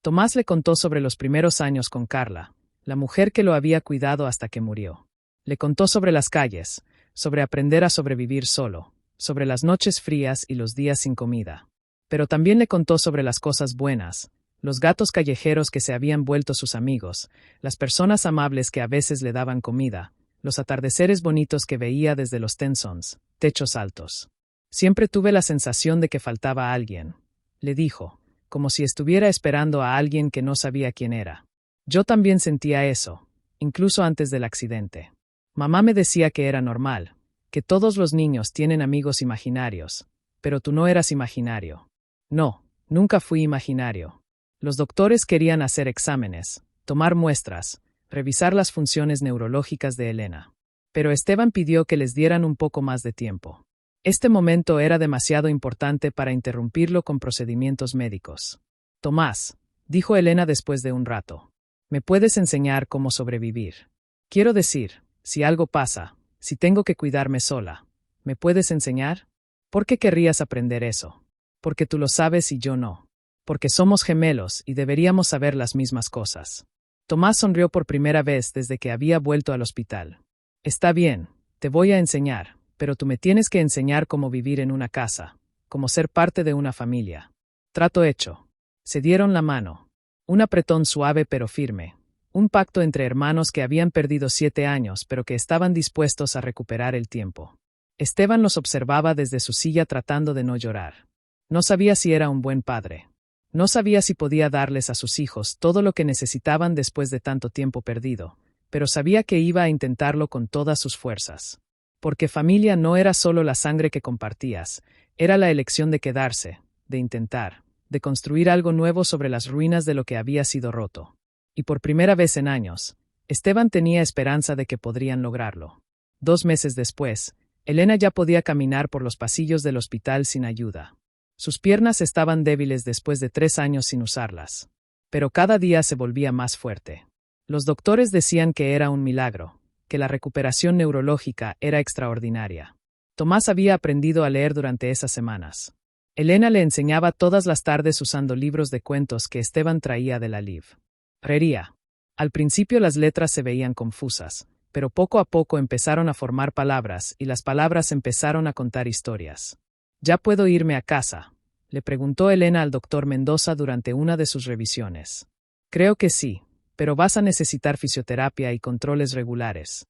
Tomás le contó sobre los primeros años con Carla, la mujer que lo había cuidado hasta que murió. Le contó sobre las calles, sobre aprender a sobrevivir solo, sobre las noches frías y los días sin comida. Pero también le contó sobre las cosas buenas, los gatos callejeros que se habían vuelto sus amigos, las personas amables que a veces le daban comida, los atardeceres bonitos que veía desde los Tensons, techos altos. «Siempre tuve la sensación de que faltaba alguien», le dijo, como si estuviera esperando a alguien que no sabía quién era. Yo también sentía eso, incluso antes del accidente. Mamá me decía que era normal, que todos los niños tienen amigos imaginarios, pero tú no eras imaginario. No, nunca fui imaginario. Los doctores querían hacer exámenes, tomar muestras, revisar las funciones neurológicas de Elena. Pero Esteban pidió que les dieran un poco más de tiempo. Este momento era demasiado importante para interrumpirlo con procedimientos médicos. Tomás, dijo Elena después de un rato, ¿me puedes enseñar cómo sobrevivir? Quiero decir, si algo pasa, si tengo que cuidarme sola, ¿me puedes enseñar? ¿Por qué querrías aprender eso? Porque tú lo sabes y yo no. Porque somos gemelos y deberíamos saber las mismas cosas. Tomás sonrió por primera vez desde que había vuelto al hospital. Está bien, te voy a enseñar, pero tú me tienes que enseñar cómo vivir en una casa, cómo ser parte de una familia. Trato hecho. Se dieron la mano. Un apretón suave pero firme. Un pacto entre hermanos que habían perdido 7 años pero que estaban dispuestos a recuperar el tiempo. Esteban los observaba desde su silla tratando de no llorar. No sabía si era un buen padre. No sabía si podía darles a sus hijos todo lo que necesitaban después de tanto tiempo perdido, pero sabía que iba a intentarlo con todas sus fuerzas. Porque familia no era solo la sangre que compartías, era la elección de quedarse, de intentar, de construir algo nuevo sobre las ruinas de lo que había sido roto. Y por primera vez en años, Esteban tenía esperanza de que podrían lograrlo. 2 meses después, Elena ya podía caminar por los pasillos del hospital sin ayuda. Sus piernas estaban débiles después de 3 años sin usarlas. Pero cada día se volvía más fuerte. Los doctores decían que era un milagro, que la recuperación neurológica era extraordinaria. Tomás había aprendido a leer durante esas semanas. Elena le enseñaba todas las tardes usando libros de cuentos que Esteban traía de la librería. Al principio las letras se veían confusas, pero poco a poco empezaron a formar palabras y las palabras empezaron a contar historias. ¿Ya puedo irme a casa?, le preguntó Elena al doctor Mendoza durante una de sus revisiones. Creo que sí, pero vas a necesitar fisioterapia y controles regulares.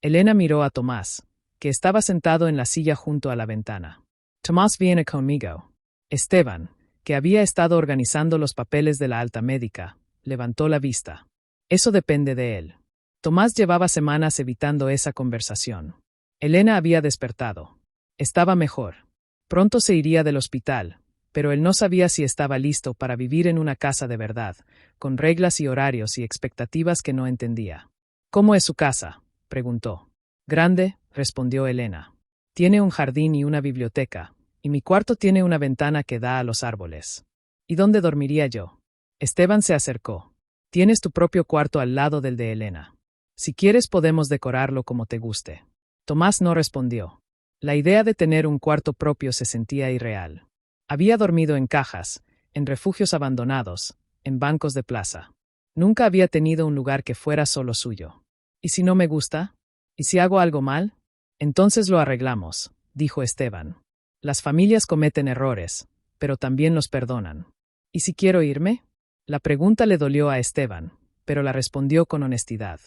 Elena miró a Tomás, que estaba sentado en la silla junto a la ventana. Tomás viene conmigo. Esteban, que había estado organizando los papeles de la alta médica, levantó la vista. Eso depende de él. Tomás llevaba semanas evitando esa conversación. Elena había despertado. Estaba mejor. Pronto se iría del hospital, pero él no sabía si estaba listo para vivir en una casa de verdad, con reglas y horarios y expectativas que no entendía. ¿Cómo es su casa?, preguntó. Grande, respondió Elena. Tiene un jardín y una biblioteca, y mi cuarto tiene una ventana que da a los árboles. ¿Y dónde dormiría yo? Esteban se acercó. Tienes tu propio cuarto al lado del de Elena. Si quieres podemos decorarlo como te guste. Tomás no respondió. La idea de tener un cuarto propio se sentía irreal. Había dormido en cajas, en refugios abandonados, en bancos de plaza. Nunca había tenido un lugar que fuera solo suyo. ¿Y si no me gusta? ¿Y si hago algo mal? Entonces lo arreglamos, dijo Esteban. Las familias cometen errores, pero también los perdonan. ¿Y si quiero irme? La pregunta le dolió a Esteban, pero la respondió con honestidad.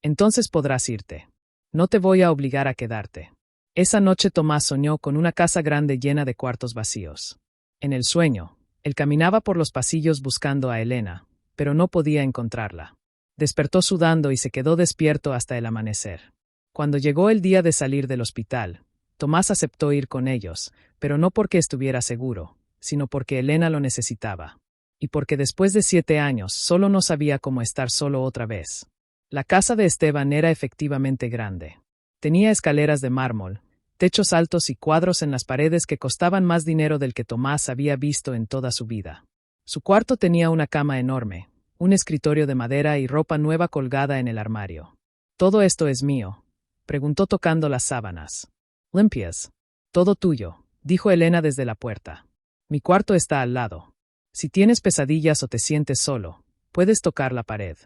Entonces podrás irte. No te voy a obligar a quedarte. Esa noche Tomás soñó con una casa grande llena de cuartos vacíos. En el sueño, él caminaba por los pasillos buscando a Elena, pero no podía encontrarla. Despertó sudando y se quedó despierto hasta el amanecer. Cuando llegó el día de salir del hospital, Tomás aceptó ir con ellos, pero no porque estuviera seguro, sino porque Elena lo necesitaba. Y porque después de 7 años solo no sabía cómo estar solo otra vez. La casa de Esteban era efectivamente grande. Tenía escaleras de mármol, techos altos y cuadros en las paredes que costaban más dinero del que Tomás había visto en toda su vida. Su cuarto tenía una cama enorme, un escritorio de madera y ropa nueva colgada en el armario. ¿Todo esto es mío?, preguntó tocando las sábanas. Limpias. Todo tuyo, dijo Elena desde la puerta. Mi cuarto está al lado. Si tienes pesadillas o te sientes solo, puedes tocar la pared.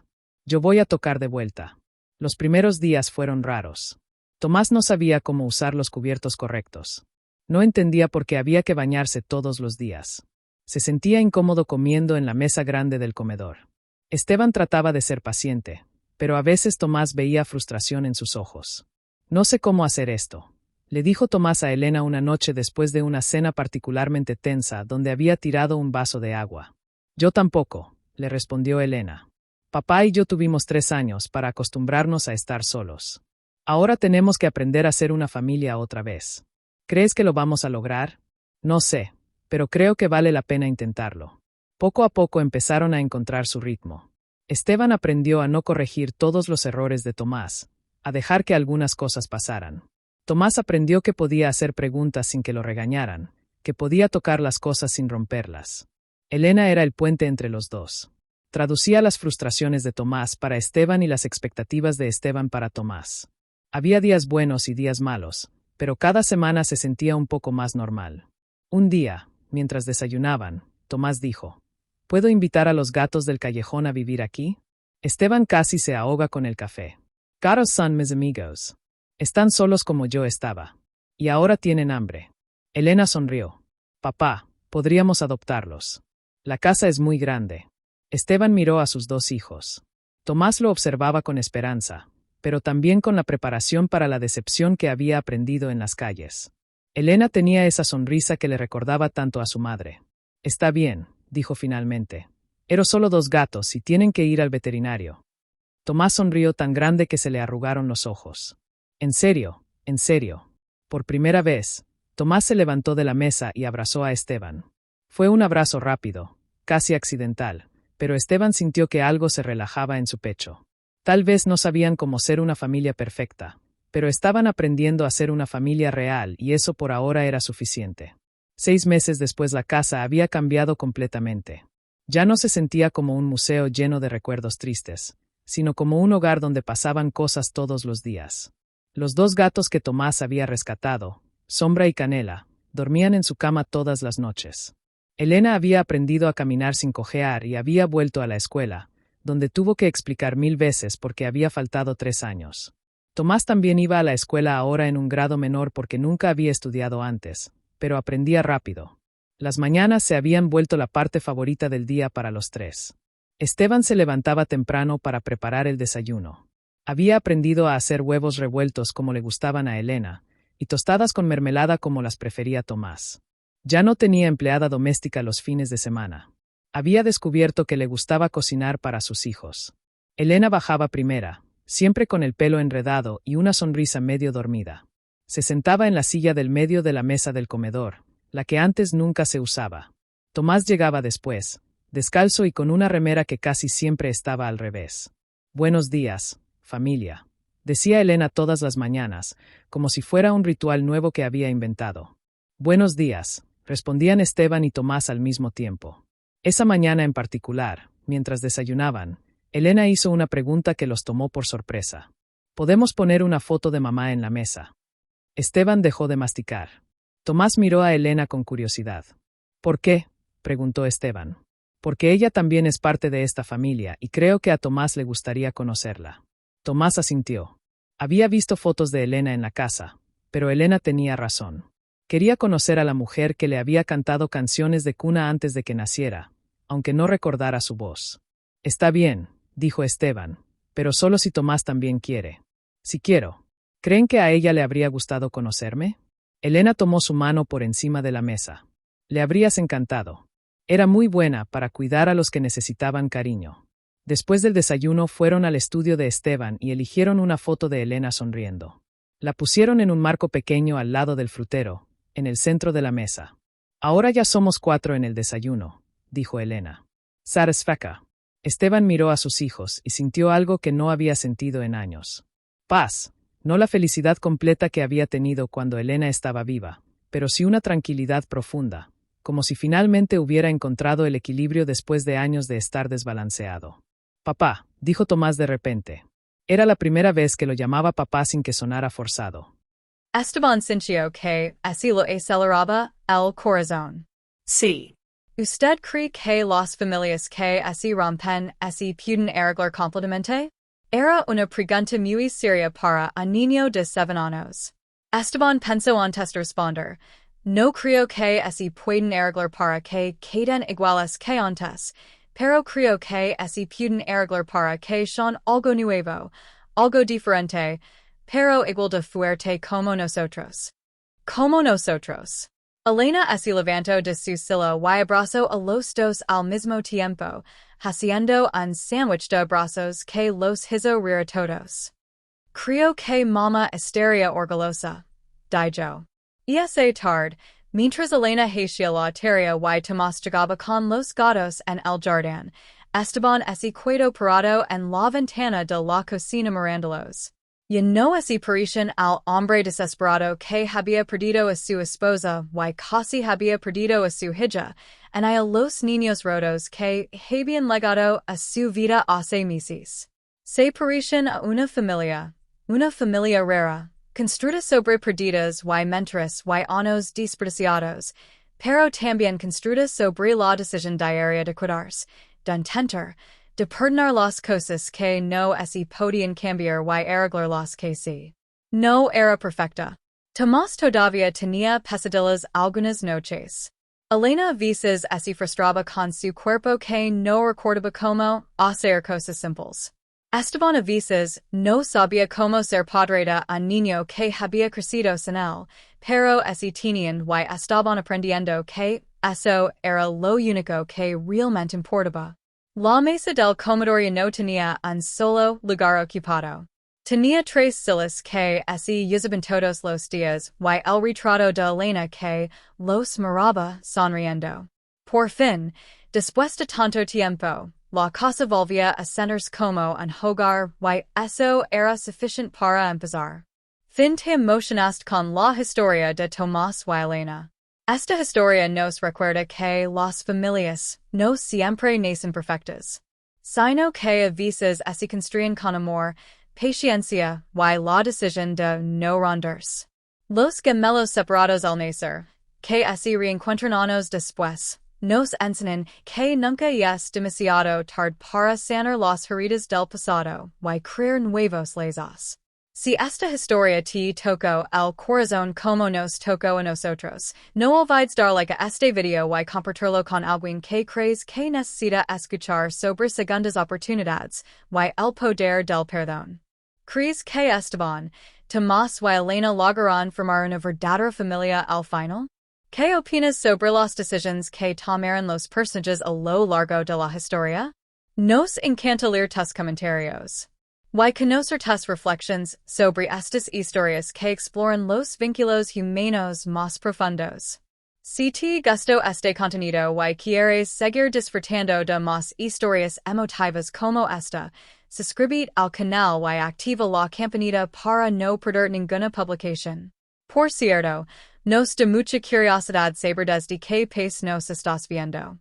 Yo voy a tocar de vuelta. Los primeros días fueron raros. Tomás no sabía cómo usar los cubiertos correctos. No entendía por qué había que bañarse todos los días. Se sentía incómodo comiendo en la mesa grande del comedor. Esteban trataba de ser paciente, pero a veces Tomás veía frustración en sus ojos. No sé cómo hacer esto, le dijo Tomás a Elena una noche después de una cena particularmente tensa donde había tirado un vaso de agua. Yo tampoco, le respondió Elena. Papá y yo tuvimos 3 años para acostumbrarnos a estar solos. Ahora tenemos que aprender a ser una familia otra vez. ¿Crees que lo vamos a lograr? No sé, pero creo que vale la pena intentarlo. Poco a poco empezaron a encontrar su ritmo. Esteban aprendió a no corregir todos los errores de Tomás, a dejar que algunas cosas pasaran. Tomás aprendió que podía hacer preguntas sin que lo regañaran, que podía tocar las cosas sin romperlas. Elena era el puente entre los dos. Traducía las frustraciones de Tomás para Esteban y las expectativas de Esteban para Tomás. Había días buenos y días malos, pero cada semana se sentía un poco más normal. Un día, mientras desayunaban, Tomás dijo: ¿Puedo invitar a los gatos del callejón a vivir aquí? Esteban casi se ahoga con el café. Caros son mis amigos. Están solos como yo estaba. Y ahora tienen hambre. Elena sonrió. Papá, podríamos adoptarlos. La casa es muy grande. Esteban miró a sus 2 hijos. Tomás lo observaba con esperanza, pero también con la preparación para la decepción que había aprendido en las calles. Elena tenía esa sonrisa que le recordaba tanto a su madre. Está bien, dijo finalmente. Eran solo 2 gatos y tienen que ir al veterinario. Tomás sonrió tan grande que se le arrugaron los ojos. En serio, en serio. Por primera vez, Tomás se levantó de la mesa y abrazó a Esteban. Fue un abrazo rápido, casi accidental, pero Esteban sintió que algo se relajaba en su pecho. Tal vez no sabían cómo ser una familia perfecta, pero estaban aprendiendo a ser una familia real y eso por ahora era suficiente. 6 meses después la casa había cambiado completamente. Ya no se sentía como un museo lleno de recuerdos tristes, sino como un hogar donde pasaban cosas todos los días. Los 2 gatos que Tomás había rescatado, Sombra y Canela, dormían en su cama todas las noches. Elena había aprendido a caminar sin cojear y había vuelto a la escuela, donde tuvo que explicar 1000 veces por qué había faltado 3 años. Tomás también iba a la escuela ahora en un grado menor porque nunca había estudiado antes, pero aprendía rápido. Las mañanas se habían vuelto la parte favorita del día para los 3. Esteban se levantaba temprano para preparar el desayuno. Había aprendido a hacer huevos revueltos como le gustaban a Elena, y tostadas con mermelada como las prefería Tomás. Ya no tenía empleada doméstica los fines de semana. Había descubierto que le gustaba cocinar para sus hijos. Elena bajaba primera, siempre con el pelo enredado y una sonrisa medio dormida. Se sentaba en la silla del medio de la mesa del comedor, la que antes nunca se usaba. Tomás llegaba después, descalzo y con una remera que casi siempre estaba al revés. Buenos días, familia, decía Elena todas las mañanas, como si fuera un ritual nuevo que había inventado. Buenos días, respondían Esteban y Tomás al mismo tiempo. Esa mañana en particular, mientras desayunaban, Elena hizo una pregunta que los tomó por sorpresa. ¿Podemos poner una foto de mamá en la mesa? Esteban dejó de masticar. Tomás miró a Elena con curiosidad. ¿Por qué?, preguntó Esteban. Porque ella también es parte de esta familia y creo que a Tomás le gustaría conocerla. Tomás asintió. Había visto fotos de Elena en la casa, pero Elena tenía razón. Quería conocer a la mujer que le había cantado canciones de cuna antes de que naciera, aunque no recordara su voz. Está bien, dijo Esteban, pero solo si Tomás también quiere. Si quiero. ¿Creen que a ella le habría gustado conocerme? Elena tomó su mano por encima de la mesa. Le habrías encantado. Era muy buena para cuidar a los que necesitaban cariño. Después del desayuno fueron al estudio de Esteban y eligieron una foto de Elena sonriendo. La pusieron en un marco pequeño al lado del frutero, en el centro de la mesa. Ahora ya somos 4 en el desayuno, dijo Elena. Satisfecha. Esteban miró a sus hijos y sintió algo que no había sentido en años. Paz, no la felicidad completa que había tenido cuando Elena estaba viva, pero sí una tranquilidad profunda, como si finalmente hubiera encontrado el equilibrio después de años de estar desbalanceado. Papá, dijo Tomás de repente. Era la primera vez que lo llamaba papá sin que sonara forzado. Esteban sintió que así lo aceleraba el corazón. Sí. ¿Usted cree que las familias que así rompen así pueden arreglar completamente? Era una pregunta muy seria para un niño de 7 años. Esteban pensó antes de responder. No creo que así pueden arreglar para que queden iguales que antes, pero creo que así pueden arreglar para que son algo nuevo, algo diferente, pero igual de fuerte como nosotros. Como nosotros. Elena así levanto de su silla y abrazo a los dos al mismo tiempo, haciendo un sándwich de abrazos que los hizo reír a todos. Creo que mama estaría orgullosa. Dijo. Esa tarde, mientras Elena hacía la tarea y Tomás llegaba con los gatos en el jardín, Esteban se quedó parado en la ventana de la cocina mirándolos. Y no así parecían al hombre desesperado que había perdido a su esposa y casi había perdido a su hija, y a los niños rotos que habían legado a su vida hace meses. Se parecían a una familia rara, construida sobre perdidas y mentiras y años desperdiciados, pero también construida sobre la decisión diaria de cuidarse, de intentar, de perdonar las cosas que no se podían cambiar y arreglar las que sí. No era perfecta. Tomás todavía tenía pesadillas algunas noches. Elena a veces se frustraba con su cuerpo que no recordaba cómo hacer cosas simples. Esteban a veces no sabía cómo ser padre de un niño que había crecido sin él, pero se tenían y estaban aprendiendo que eso era lo único que realmente importaba. La mesa del comedor no tenía un solo lugar ocupado. Tenía tres sillas que se usaban todos los días y el retrato de Elena que los miraba sonriendo. Por fin, después de tanto tiempo, la casa volvía a sentirse como un hogar y eso era suficiente para empezar. Fin te emocionaste con la historia de Tomás y Elena. Esta historia nos recuerda que las familias no siempre nacen perfectas, sino que a veces se construyen con amor, paciencia y la decisión de no rendirse. Los gemelos separados al nacer, que se reencuentran años después, nos enseñan que nunca es demasiado tarde para sanar las heridas del pasado y crear nuevos lazos. Si esta historia te tocó el corazón como nos tocó a nosotros, no olvides dar like a este video y compartirlo con alguien que crees que necesita escuchar sobre segundas oportunidades y el poder del perdón. ¿Crees que Esteban, Tomás y Elena lograrán formar una verdadera familia al final? ¿Qué opinas sobre las decisiones que tomaron los personajes a lo largo de la historia? Nos encanta leer tus comentarios. Y conocer tus reflexiones sobre estas historias que exploran los vínculos humanos más profundos. Si te gustó este contenido y quieres seguir disfrutando de más historias emotivas como esta, suscríbete al canal y activa la campanita para no perder ninguna publicación. Por cierto, nos da mucha curiosidad saber desde qué país nos estás viendo.